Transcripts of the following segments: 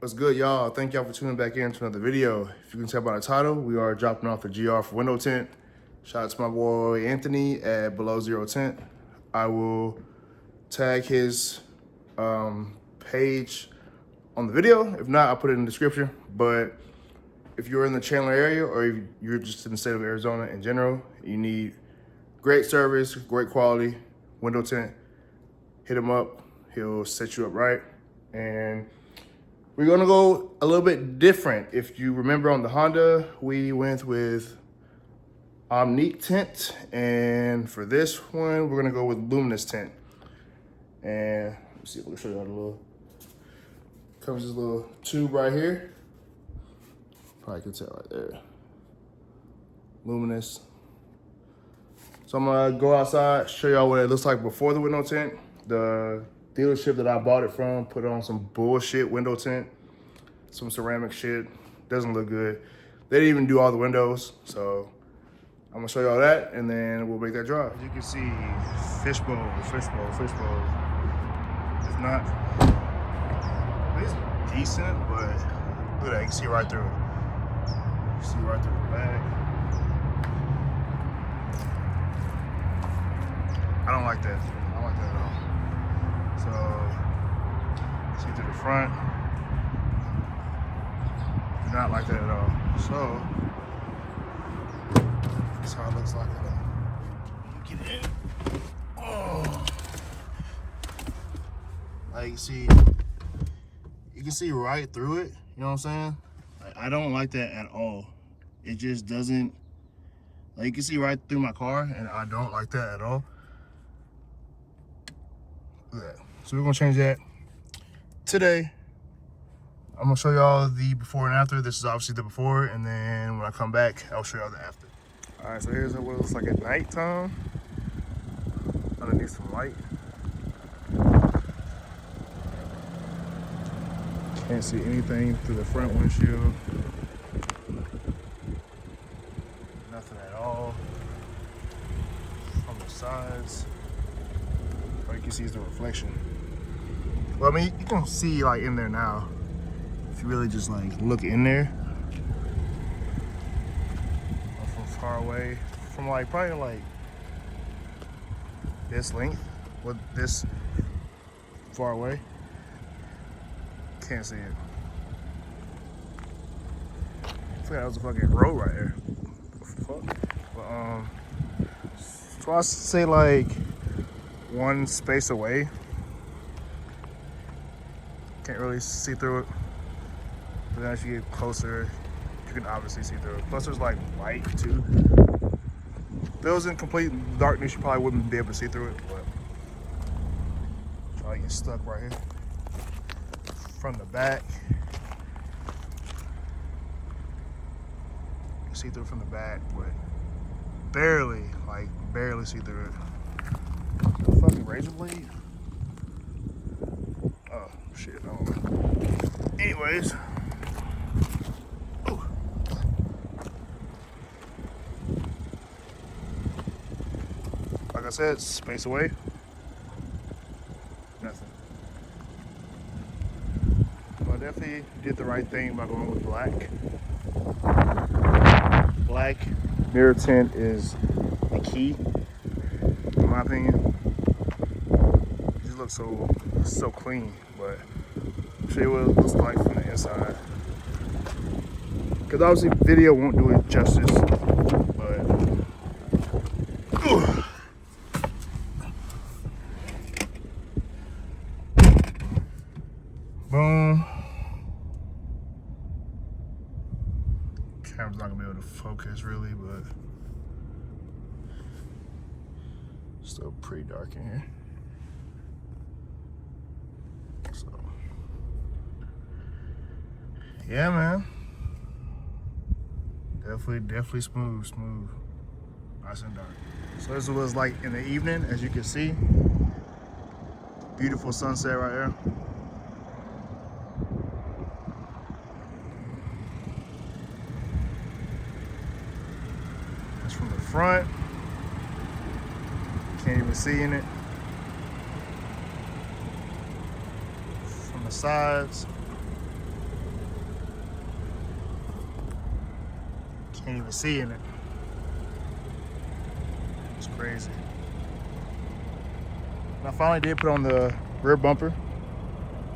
What's good, y'all? Thank y'all for tuning back in to another video. If you can tell by the title, we are dropping off the GR for window tint. Shout out to my boy Anthony at Below Zero Tint. I will tag his page on the video. If not, I'll put it in the description. But if you're in the Chandler area or if you're just in the state of Arizona in general, you need great service, great quality window tint, hit him up. He'll set you up right. And we're gonna go a little bit different. If you remember on the Honda, we went with Omnique tint, and for this one, we're gonna go with Luminous tint. And let's see if we can show you how the little, comes this little tube right here. Probably can tell right there. Luminous. So I'm gonna go outside, show y'all what it looks like before the window tint. The dealership that I bought it from put on some bullshit window tint, some ceramic shit. Doesn't look good. They didn't even do all the windows, so I'm gonna show y'all that, and then we'll make that drive. As you can see, fishbowl. It's not, it's decent, but look at that, you can see right through it. You see right through the bag. I don't like that. I don't like that at all. So, see through the front. Do not like that at all. So, that's how it looks like. Get in. Oh. Like, you can see right through it. You know what I'm saying? Like, I don't like that at all. It just doesn't, like, you can see right through my car, and I don't like that at all. Look at that. So we're gonna change that today. I'm gonna show y'all the before and after. This is obviously the before, and then when I come back, I'll show y'all the after. All right, so here's what it looks like at nighttime. Underneath some light. Can't see anything through the front windshield. Nothing at all. From the sides. All you can see is the reflection. Well, I mean, you can see like in there now. If you really just like look in there. From far away, from like probably like this length, with this far away, can't see it. I forgot that was a fucking road right here. What the fuck? But so I say like one space away. Can't really see through it. But then as you get closer, you can obviously see through it. Plus there's like light too. If it was in complete darkness, you probably wouldn't be able to see through it, but try to get stuck right here. From the back. You can see through from the back, but barely see through it. The fucking razor blade? Oh shit, I don't know. Anyways. Ooh. Like I said, space away. Nothing. Well, I definitely did the right thing by going with black. Black mirror tint is the key, in my opinion. It just looks so clean, but I'll show you what it looks like from the inside. Because obviously video won't do it justice, but boom. Camera's not gonna be able to focus really, but still pretty dark in here. So yeah, man. Definitely smooth. Nice and dark. So this is what it's like in the evening, as you can see. Beautiful sunset right here. That's from the front. Can't even see in it. From the sides. Can't even see in it. It's crazy. And I finally did put on the rear bumper.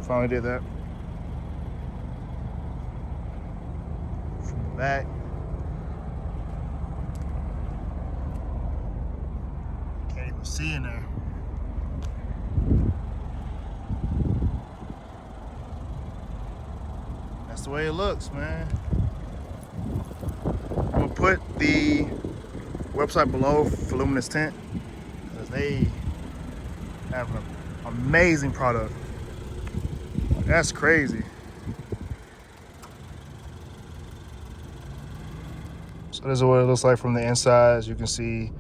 Finally did that. From the back. Can't even see in there. That's the way it looks, man. I'm gonna put the website below for Luminous Tint because they have an amazing product. That's crazy. So this is what it looks like from the inside. As you can see,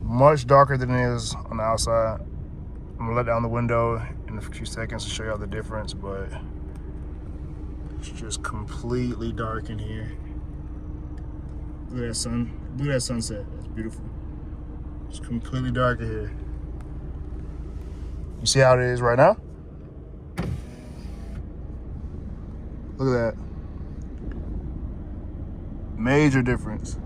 much darker than it is on the outside. I'm gonna let down the window in a few seconds to show y'all the difference, but it's just completely dark in here. Look at that sun. Look at that sunset. That's beautiful. It's completely dark in here. You see how it is right now? Look at that. Major difference.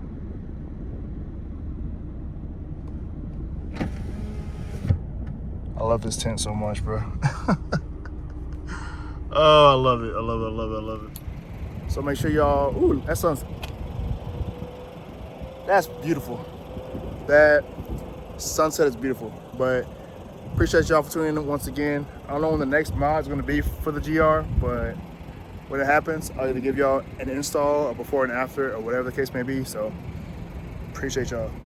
I love this tint so much, bro. Oh, I love it. I love it. I love it. I love it. So make sure y'all, ooh, that sunset. That's beautiful. That sunset is beautiful. But appreciate y'all for tuning in once again. I don't know when the next mod is going to be for the GR, but when it happens, I'll either give y'all an install, a before and after, or whatever the case may be. So appreciate y'all.